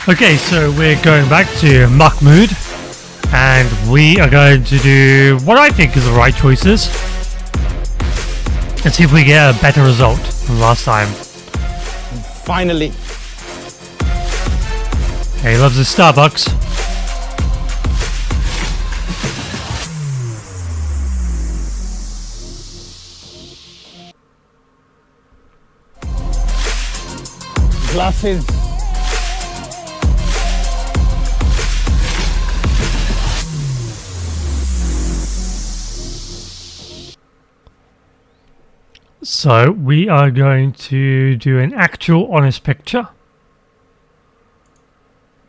Okay, so we're going back to Mahmoud, and we are going to do what I think is the right choices, and see if we get a better result than last time. Finally. He loves his Starbucks. Glasses. So we are going to do an actual honest picture,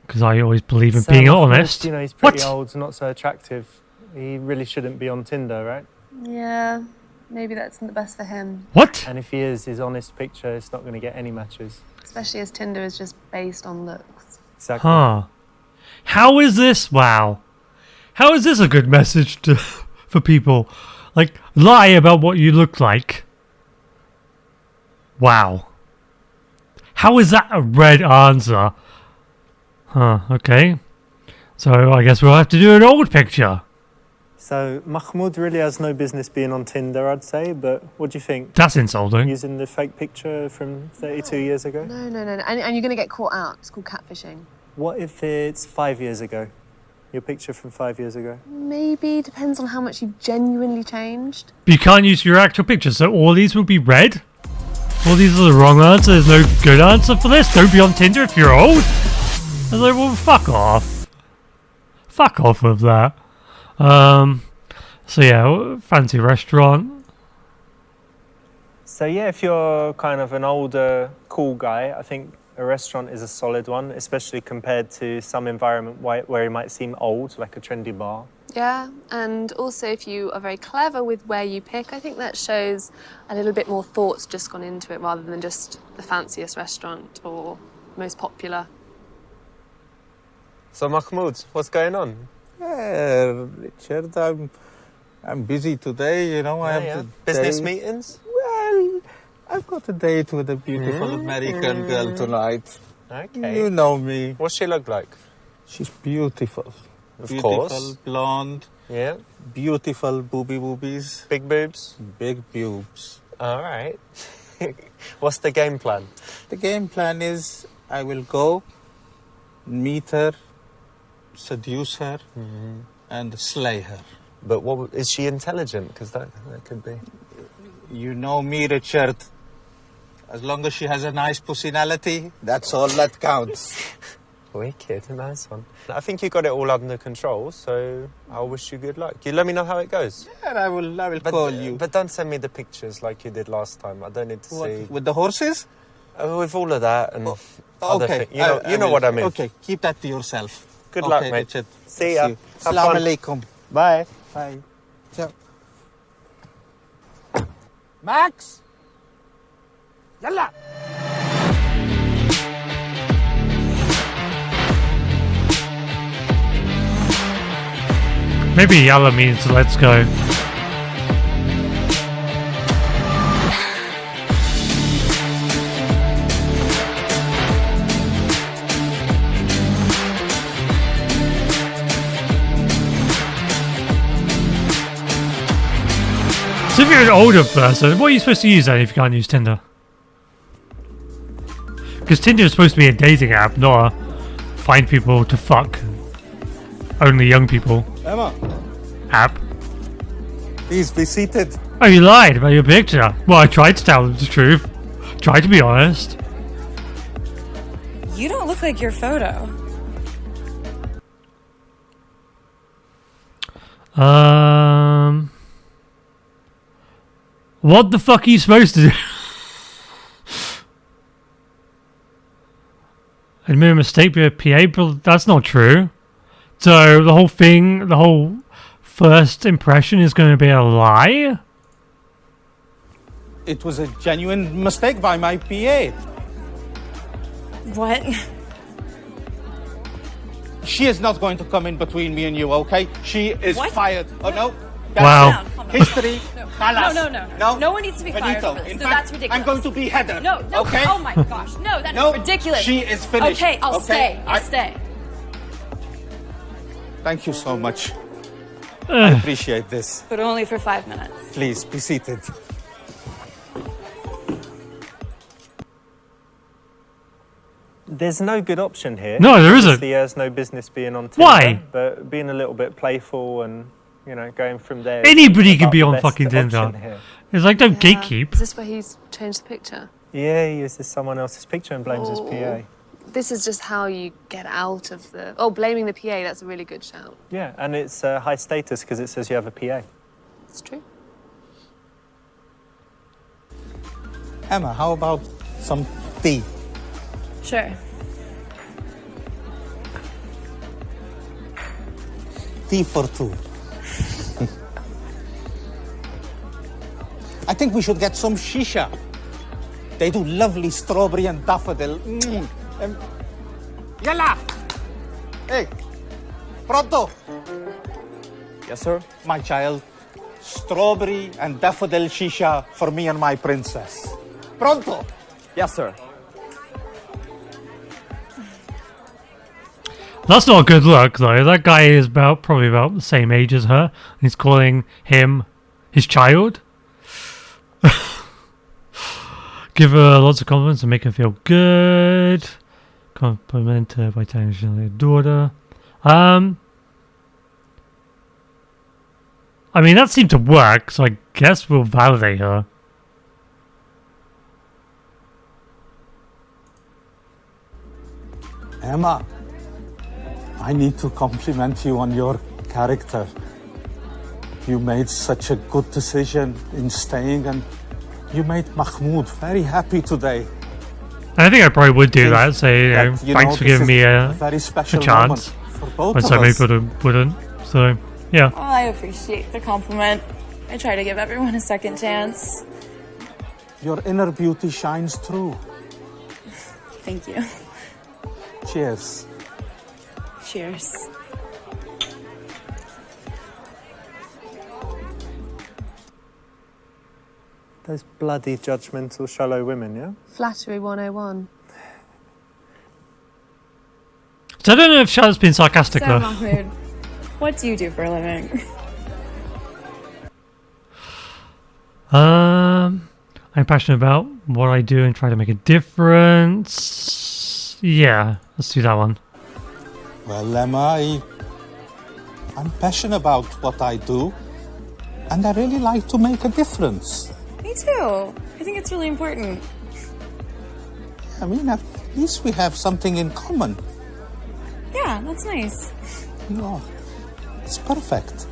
because I always believe in being honest. You know, he's pretty What? old, not so attractive. He really shouldn't be on Tinder, right? Yeah, maybe that's not the best for him. What? And if he is, his honest picture is not going to get any matches. Especially as Tinder is just based on looks. Exactly. Huh. How is this? Wow. How is this a good message to for people? Like, lie about what you look like. Wow. How is that a red answer? Huh, okay. So I guess we'll have to do an old picture. So Mahmoud really has no business being on Tinder, I'd say, but what do you think? That's insulting. Using the fake picture from 32 years ago? No. And you're going to get caught out. It's called catfishing. What if it's 5 years ago? Your picture from 5 years ago? Maybe. Depends on how much you've genuinely changed. But you can't use your actual picture, so all these will be red? All these are the wrong answer. There's no good answer for this. Don't be on Tinder if you're old. I was like, well, fuck off. Fuck off with that. So yeah, fancy restaurant. So yeah, if you're kind of an older, cool guy, I think a restaurant is a solid one, especially compared to some environment where it might seem old, like a trendy bar. Yeah, and also if you are very clever with where you pick, I think that shows a little bit more thought's just gone into it rather than just the fanciest restaurant or most popular. So Mahmoud, what's going on? Richard, I'm busy today, you know. I have business meetings? Well, I've got a date with a beautiful American girl tonight. Okay. You know me. What's she look like? She's beautiful. Of Beautiful, course. blonde, Yeah. beautiful boobies, Big boobs? big boobs. All right. What's the game plan? The game plan is I will go, meet her, seduce her, and slay her. But what is she intelligent? Because that could be. You know me, Richard. As long as she has a nice personality, that's all that counts. Wicked, nice one. I think you got it all under control, so I'll wish you good luck. You let me know how it goes. And I will call you. But don't send me the pictures like you did last time. I don't need to What, see. with the horses? With all of that and other Okay. things. You know what I mean. Okay, keep that to yourself. Good luck, Okay, mate. Richard. See ya. you. Have Assalamu fun. alaikum. Bye. Bye. Ciao. Max! Yalla! Maybe yalla means let's go. So if you're an older person, what are you supposed to use then if you can't use Tinder? Because Tinder is supposed to be a dating app, not a find people to fuck. Only young people Emma, app. please be seated. Oh, you lied about your picture. Well, I tried to tell the truth. Tried to be honest. You don't look like your photo. What the fuck are you supposed to do? I made a mistake with a PA, but that's not true. So the whole thing, the whole first impression is going to be a lie? It was a genuine mistake by my PA. What? She is not going to come in between me and you, okay? She is What? fired. Oh, no. Wow. Calm down. History. No, Halas. no. No one needs to be fired Finito. over this. In No, fact, that's ridiculous. I'm going to be Heather. No. Okay? Oh my gosh. No, that is No, ridiculous. she is finished. Okay, I'll Okay? stay. I'll stay. Thank you so much. I appreciate this. But only for 5 minutes. Please, be seated. There's no good option here. No, there isn't. Obviously, he has no business being on Tinder. Why? But being a little bit playful and, you know, going from there. is Anybody can about be the on best fucking option Tinder. here. It's like, don't Yeah. gatekeep. Is this where he's changed the picture? Yeah, he uses someone else's picture and blames his PA. This is just how you get out of the... Oh, blaming the PA, that's a really good shout. Yeah, and it's high status because it says you have a PA. It's true. Emma, how about some tea? Sure. Tea for two. I think we should get some shisha. They do lovely strawberry and daffodil. Yalla! Hey, pronto! Yes, sir. My child, strawberry and daffodil shisha for me and my princess. Pronto! Yes, sir. That's not a good look, though. That guy is probably about the same age as her. He's calling him his child. Give her lots of compliments and make her feel good. Compliment her by telling her she's her daughter. I mean, that seemed to work, so I guess we'll validate her. Emma, I need to compliment you on your character. You made such a good decision in staying, and you made Mahmoud very happy today. I think I probably would do that. Say, That, thanks for this giving is me a very special chance. moment for both But of some us. people wouldn't. So, yeah. Well, I appreciate the compliment. I try to give everyone a second chance. Your inner beauty shines through. Thank you. Cheers. Cheers. Those bloody judgmental, shallow women, yeah? Flattery 101. So I don't know if Charlotte's been sarcastic So, though. Mahmoud, what do you do for a living? I'm passionate about what I do and try to make a difference. Yeah, let's do that one. Well, Emma, I'm passionate about what I do, and I really like to make a difference. Me too. I think it's really important. I mean, at least we have something in common. Yeah, that's nice. No, it's perfect.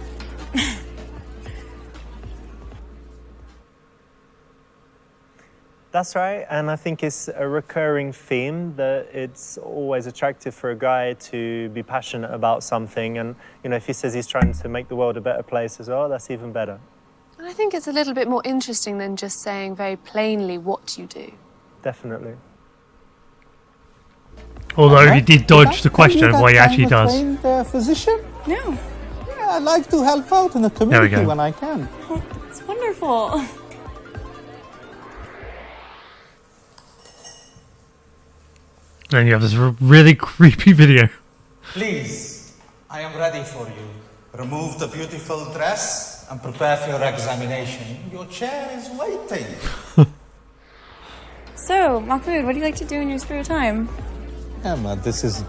That's right, and I think it's a recurring theme that it's always attractive for a guy to be passionate about something, and you know, if he says he's trying to make the world a better place as well, that's even better. And I think it's a little bit more interesting than just saying very plainly what you do. Definitely. Although Emma, he did did dodge I the tell you question of that what he actually I'm a does. trained, physician? No, Yeah, I like to help out in the community go. when I can. it's wonderful. Then you have this really creepy video. Please, I am ready for you. Remove the beautiful dress and prepare for your examination. Your chair is waiting. So, Mahmoud, what do you like to do in your spare time? Emma, this is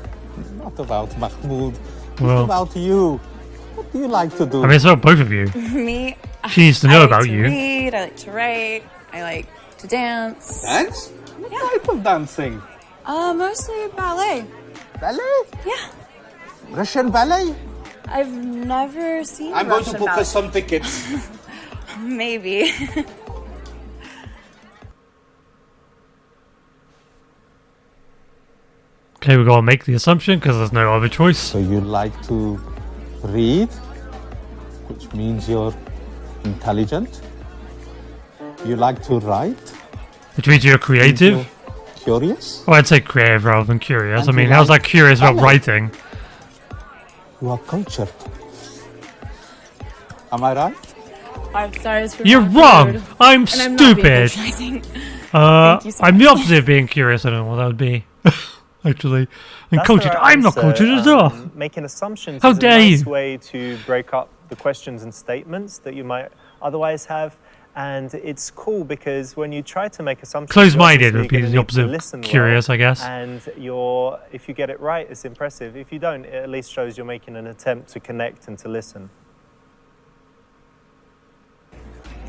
not about Mahmoud. It's Well- about you. What do you like to do? I mean, it's about both of you. Me, She needs to know I like about to you. read, I like to write, I like to dance. Dance? What type of dancing? Mostly ballet. Ballet? Yeah, Russian ballet? I've never seen I'm going to Russian book ballet. us some tickets. Maybe. Okay, we're gonna make the assumption because there's no other choice. So you like to read, which means you're intelligent. You like to write, Which means you're creative. you're curious. Well, I'd say creative rather than curious. And I mean, you how's like that curious about ballet. writing? You are cultured. Am I right? 5 stars for You're bad wrong. food. I'm And I'm not being stupid. patronizing. I'm you so the much. opposite of being curious. I don't know what that would be. Actually, and That's cultured. the right I'm not answer. cultured at all. Making assumptions How is a dare nice you. way to break up the questions and statements that you might otherwise have. And it's cool because when you try to make assumptions, Closed-minded you're would be obviously the opposite gonna of need to listen curious, well, I guess. And if you get it right, it's impressive. If you don't, it at least shows you're making an attempt to connect and to listen.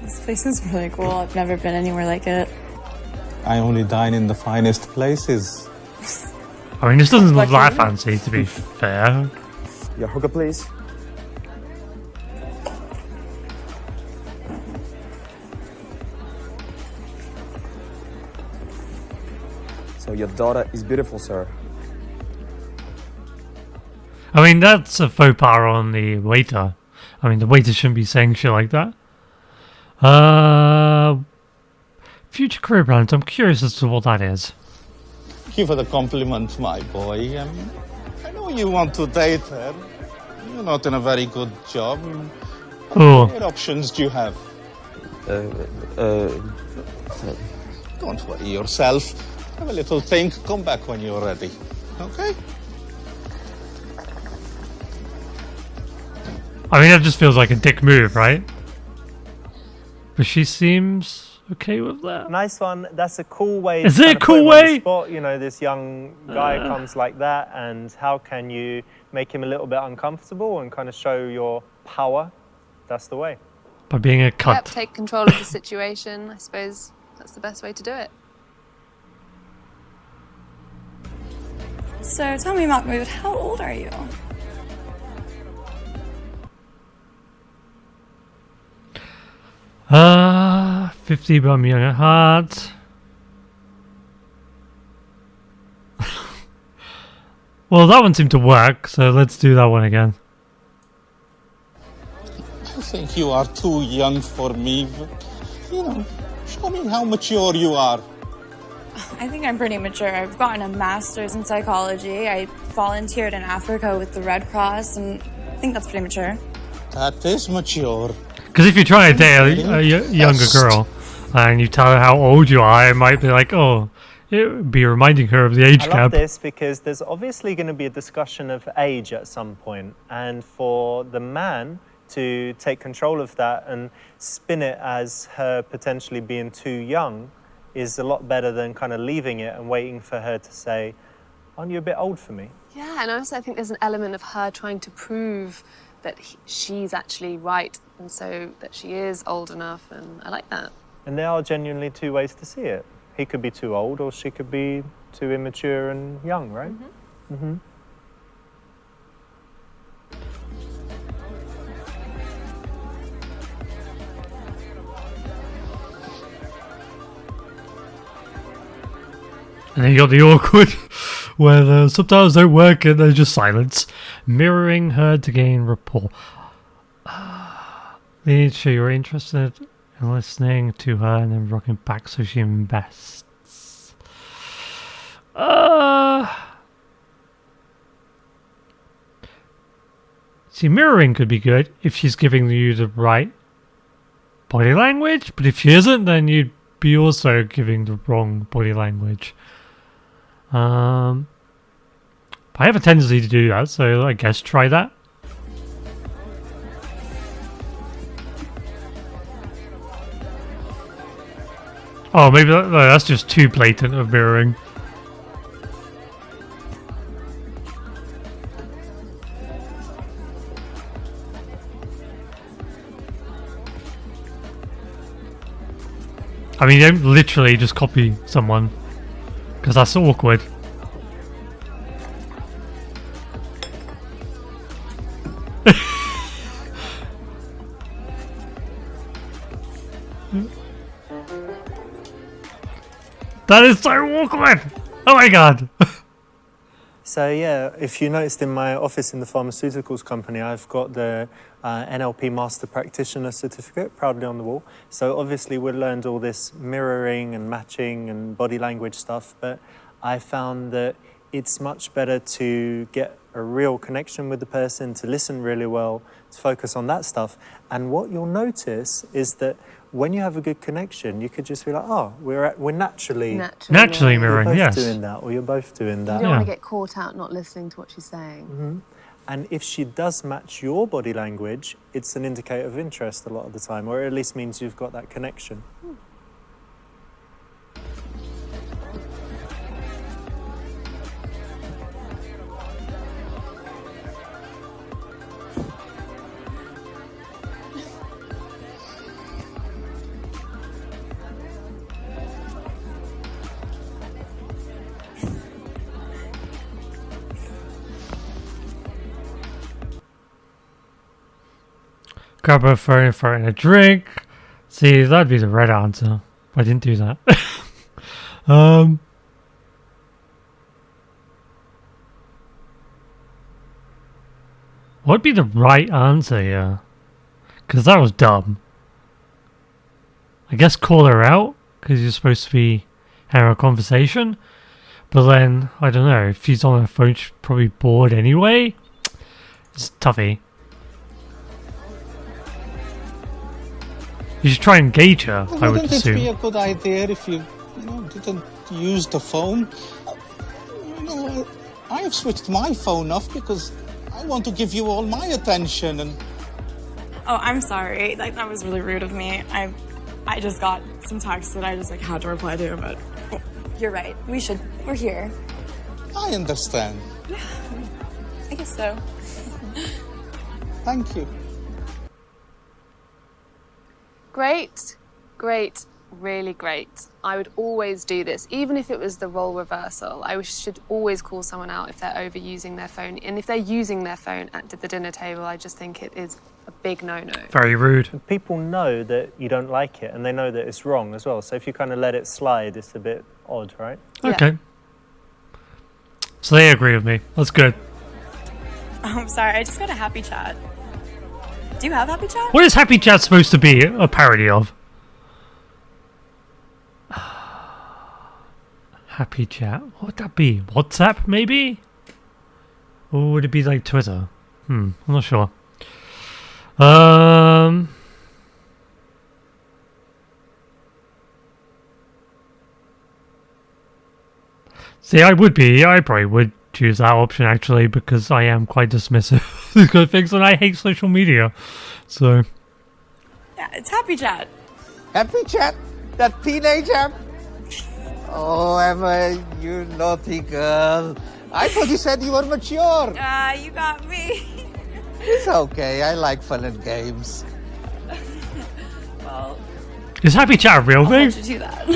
This place is really cool. I've never been anywhere like it. I only dine in the finest places. I mean, this doesn't look that Lucky. fancy, to be fair. Your hookah, please. So your daughter is beautiful, sir. I mean, that's a faux pas on the waiter. I mean, the waiter shouldn't be saying shit like that. Future career plans. I'm curious as to what that is. Thank you for the compliment, my boy. I know you want to date her. You're not in a very good job. Oh, What options do you have? Don't worry yourself. Have a little think. Come back when you're ready. Okay? I mean, that just feels like a dick move, right? But she seems okay with that. Nice one. That's a cool way. Is to it a kind of put cool him on the way? spot. You know, this young guy comes like that, and how can you make him a little bit uncomfortable and kind of show your power? That's the way. By being a Yep, cunt. take control of the situation. I suppose that's the best way to do it. So tell me, Mahmoud, how old are you? Ah, 50, but I'm young at heart. Well, that one seemed to work, so let's do that one again. I think you are too young for me. But, show me how mature you are. I think I'm pretty mature. I've gotten a master's in psychology. I volunteered in Africa with the Red Cross, and I think that's pretty mature. That is mature. Because if you're trying to date a younger girl and you tell her how old you are, it might be like, oh, it would be reminding her of the age I gap. love this because there's obviously going to be a discussion of age at some point, and for the man to take control of that and spin it as her potentially being too young is a lot better than kind of leaving it and waiting for her to say, aren't you a bit old for me? Yeah, and also I think there's an element of her trying to prove that she's actually right, and so that she is old enough, and I like that. And there are genuinely two ways to see it. He could be too old, or she could be too immature and young, right? Mm-hmm. And then you got the awkward, where the subtitles don't work and there's just silence. Mirroring her to gain rapport. They need to show you're interested in listening to her and then rocking back so she invests. See, mirroring could be good if she's giving you the right body language, but if she isn't, then you'd be also giving the wrong body language. I have a tendency to do that, so I guess try that. Oh, maybe that's just too blatant of mirroring. I mean, don't literally just copy someone, because that's awkward. That is so awkward! Oh my god! So yeah, if you noticed in my office in the pharmaceuticals company, I've got the NLP Master Practitioner certificate proudly on the wall. So obviously we learned all this mirroring and matching and body language stuff, but I found that it's much better to get a real connection with the person, to listen really well, to focus on that stuff. And what you'll notice is that when you have a good connection, you could just be like, oh, we're naturally Naturally yeah. mirroring, both yes. doing that, or you're both doing You that. don't want Yeah. to get caught out not listening to what she's saying. And if she does match your body language, it's an indicator of interest a lot of the time, or at least means you've got that connection. Grab her phone, throw in a drink. See, that'd be the right answer. I didn't do that. What'd be the right answer here? Because that was dumb. I guess call her out, because you're supposed to be having a conversation. But then, I don't know, if she's on her phone, she's probably bored anyway. It's toughy. You should try and engage her, I would Wouldn't it be assume. a good idea if you didn't use the phone? I have switched my phone off because I want to give you all my attention and Oh, I'm sorry. That was really rude of me. I just got some text that I just had to reply to, but you're right. We're here. I understand. I guess so. Thank you. Great, great, really great. I would always do this, even if it was the role reversal. I should always call someone out if they're overusing their phone. And if they're using their phone at the dinner table, I just think it is a big no-no. Very rude. People know that you don't like it, and they know that it's wrong as well. So if you kind of let it slide, it's a bit odd, right? Yeah. Okay. So they agree with me. That's good. Oh, I'm sorry. I just got a happy chat. Do you have happy chat? What is Happy Chat supposed to be a parody of? Happy Chat? What would that be? WhatsApp, maybe? Or would it be like Twitter? I'm not sure. See, I probably would choose that option actually, because I am quite dismissive of these kind of things and I hate social media. So, Yeah, it's happy chat. Happy chat? That teenager? Oh, Emma, you naughty girl. I thought you said you were mature. You got me. It's okay. I like fun and games. Well, is Happy Chat a real I'll thing? let you do that.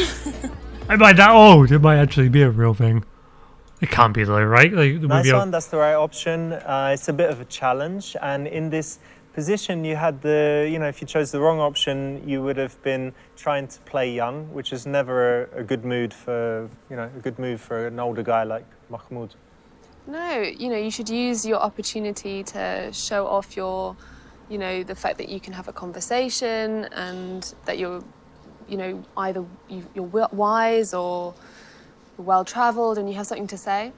Am I that old? It might actually be a real thing. It can't be though, right? Like, it would Nice be one, that's the right option. It's a bit of a challenge, and in this position you had if you chose the wrong option, you would have been trying to play young, which is never a good mood for, a good move for an older guy like Mahmoud. No, you should use your opportunity to show off your, the fact that you can have a conversation and that you're, either you're wise or well-traveled and you have something to say.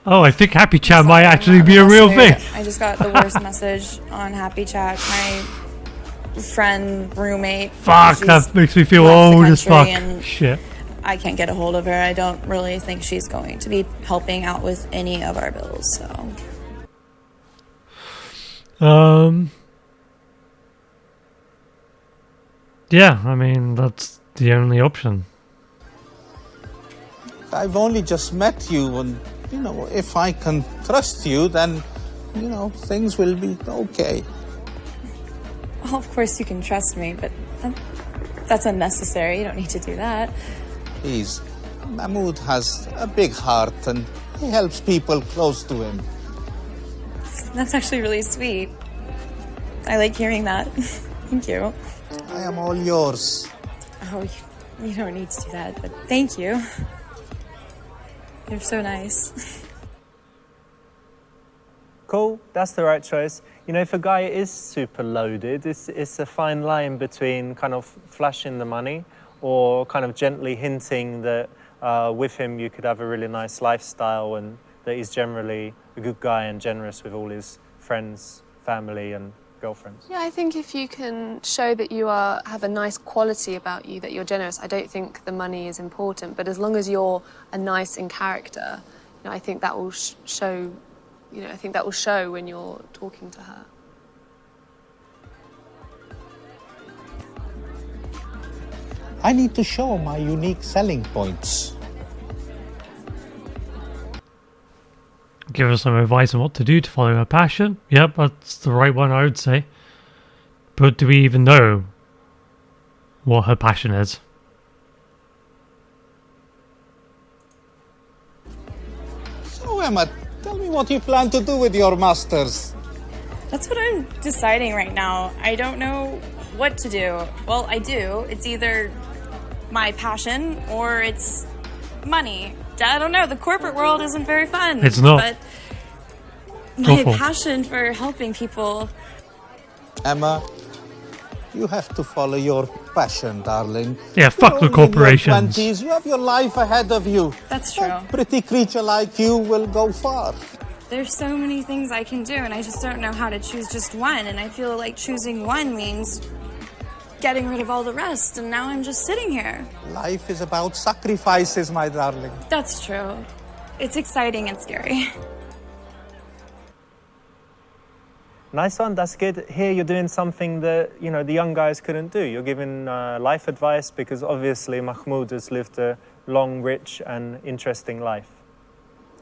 Oh, I think Happy Chat Sorry, might I'm actually not be a real invested. thing. I just got the worst message on Happy Chat. My friend, roommate. Fuck, she's that makes me feel left the old as fuck. country and Shit. I can't get a hold of her. I don't really think she's going to be helping out with any of our bills, so. Yeah, I mean, that's the only option. I've only just met you and, if I can trust you, then, things will be okay. Well, of course you can trust me, but that's unnecessary. You don't need to do that. Please, Mahmoud has a big heart and he helps people close to him. That's actually really sweet. I like hearing that. Thank you. I am all yours. Oh, you don't need to do that, but thank you. You're so nice. Cool, that's the right choice. If a guy is super loaded, it's a fine line between kind of flashing the money or kind of gently hinting that with him you could have a really nice lifestyle and that he's generally a good guy and generous with all his friends, family and girlfriends. Yeah, I think if you can show that you have a nice quality about you, that you're generous, I don't think the money is important. But as long as you're a nice in character, I think that will show. I think that will show when you're talking to her. I need to show my unique selling points. Give her some advice on what to do to follow her passion. Yep, that's the right one, I would say. But do we even know what her passion is? So, Emma, tell me what you plan to do with your masters. That's what I'm deciding right now. I don't know what to do. Well, I do. It's either my passion or it's money. I don't know. The corporate world isn't very fun. It's not. But my Awful. passion for helping people. Emma, you have to follow your passion, darling. Yeah, fuck the You're only in your corporations. 20s, you have your life ahead of you. That's true. A pretty creature like you will go far. There's so many things I can do, and I just don't know how to choose just one. And I feel like choosing one means getting rid of all the rest, and now I'm just sitting here. Life is about sacrifices, my darling. That's true. It's exciting and scary. Nice one, that's good. Here you're doing something that, the young guys couldn't do. You're giving life advice because obviously Mahmoud has lived a long, rich and interesting life.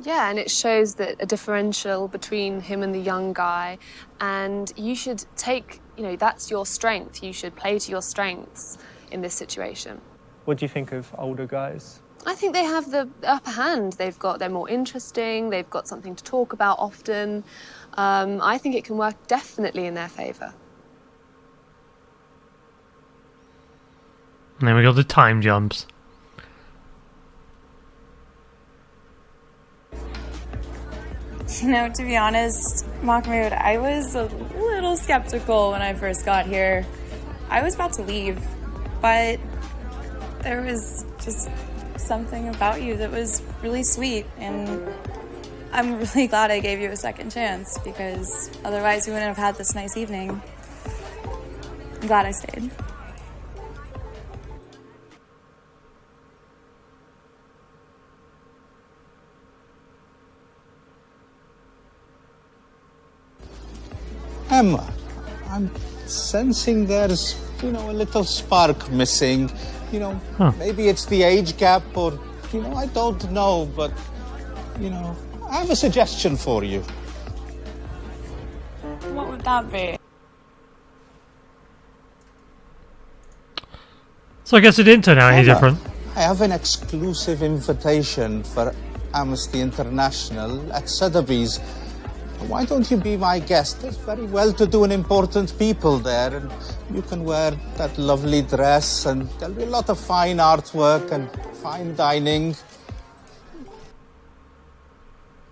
Yeah, and it shows that a differential between him and the young guy, and you should take, that's your strength. You should play to your strengths in this situation. What do you think of older guys? I think they have the upper hand. They're more interesting. They've got something to talk about often. I think it can work definitely in their favour. And then we got the time jumps. To be honest, Mahmoud, I was a little skeptical when I first got here. I was about to leave, but there was just something about you that was really sweet, and I'm really glad I gave you a second chance, because otherwise we wouldn't have had this nice evening. I'm glad I stayed. Emma, I'm sensing there's, a little spark missing. Maybe it's the age gap or, I don't know, but, I have a suggestion for you. What would that be? So I guess it didn't turn out any Emma, different. I have an exclusive invitation for Amnesty International at Sotheby's. Why don't you be my guest? There's very well-to-do and important people there, and you can wear that lovely dress, and there'll be a lot of fine artwork and fine dining.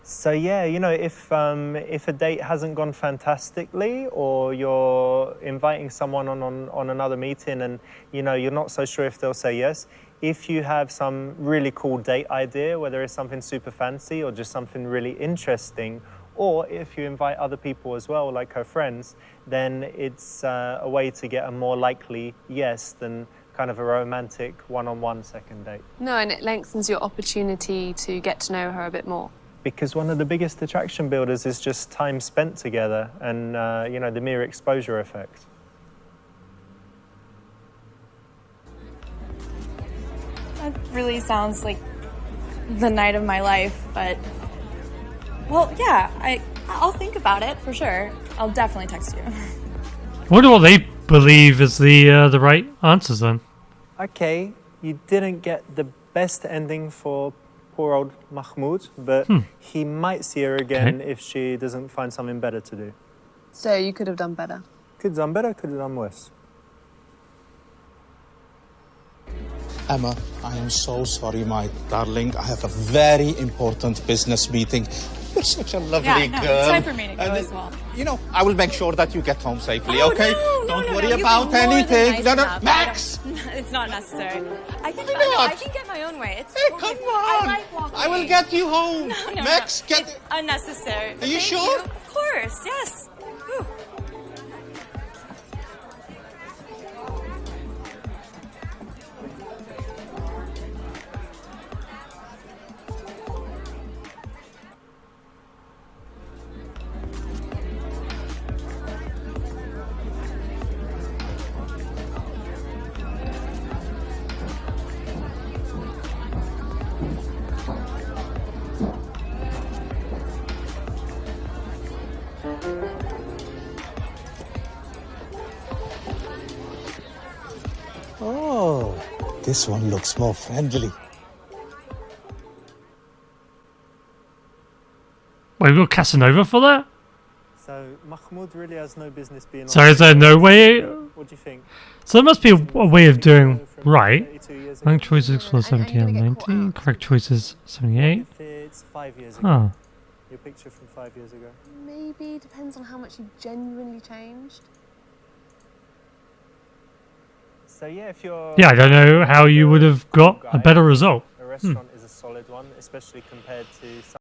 So yeah, if a date hasn't gone fantastically, or you're inviting someone on another meeting and you're not so sure if they'll say yes, if you have some really cool date idea, whether it's something super fancy or just something really interesting, or if you invite other people as well, like her friends, then it's a way to get a more likely yes than kind of a romantic one-on-one second date. No, and it lengthens your opportunity to get to know her a bit more. Because one of the biggest attraction builders is just time spent together and, the mere exposure effect. That really sounds like the night of my life, but... Well, yeah, I'll think about it, for sure. I'll definitely text you. I wonder what they believe is the right answers then. Okay, you didn't get the best ending for poor old Mahmoud, but he might see her again if she doesn't find something better to do. So you could have done better. Could have done better, could have done worse. Emma, I am so sorry, my darling. I have a very important business meeting. You're such a lovely girl. It's time for me to go as well. I will make sure that you get home safely, Oh, okay? no, Don't no, worry you've been about more than anything. nice No, enough. Max! it's not necessary. I can, not? I can get my own way. It's Hey, totally come fine. on! I like walking. I will get you home. No, Max, no. get. It's unnecessary. Are you Thank sure? Of course, yes. Whew. Oh, this one looks more friendly. Wait, we got Casanova for that? So Mahmoud really has no business being. So on is there no way? What do you think? So there must be a way of doing right. 32 years ago. Wrong choices for And you're 70 and gonna get caught 90. out. Correct choices 78. If it's 5 years ago. Huh. Your picture from 5 years ago. Maybe depends on how much you've genuinely changed. So yeah, if you're. Yeah, I don't know how you would have got a better result. A restaurant is a solid one, especially compared to some